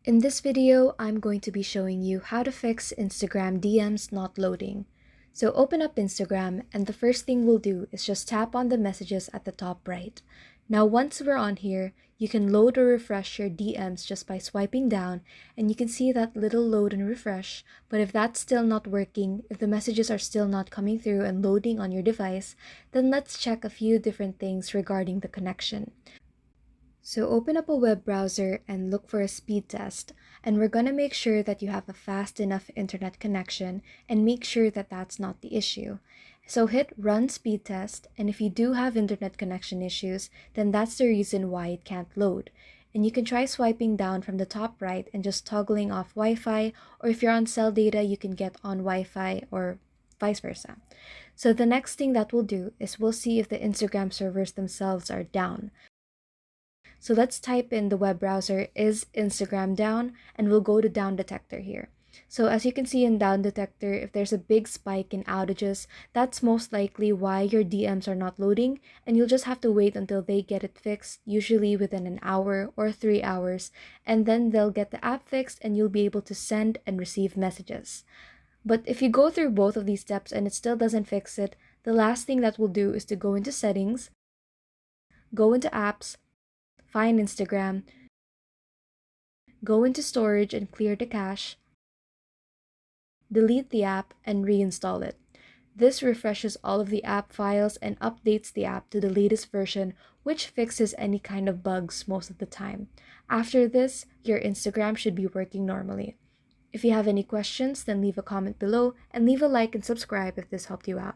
In this video, I'm going to be showing you how to fix Instagram DMs not loading. So open up Instagram, and the first thing we'll do is just tap on the messages at the top right. Now once we're on here, you can load or refresh your DMs just by swiping down, and you can see that little load and refresh. But if that's still not working, if the messages are still not coming through and loading on your device, then let's check a few different things regarding the connection. So open up a web browser and look for a speed test, and we're going to make sure that you have a fast enough internet connection and make sure that that's not the issue. So hit run speed test, and if you do have internet connection issues, then that's the reason why it can't load. And you can try swiping down from the top right and just toggling off Wi-Fi, or if you're on cell data, you can get on Wi-Fi or vice versa. So the next thing that we'll do is we'll see if the Instagram servers themselves are down. So let's type in the web browser, is Instagram down? And we'll go to down detector here. So as you can see in down detector, if there's a big spike in outages, that's most likely why your DMs are not loading, and you'll just have to wait until they get it fixed, usually within an hour or 3 hours, and then they'll get the app fixed and you'll be able to send and receive messages. But if you go through both of these steps and it still doesn't fix it, the last thing that we'll do is to go into settings, go into apps, find Instagram, go into storage and clear the cache, delete the app, and reinstall it. This refreshes all of the app files and updates the app to the latest version, which fixes any kind of bugs most of the time. After this, your Instagram should be working normally. If you have any questions, then leave a comment below and leave a like and subscribe if this helped you out.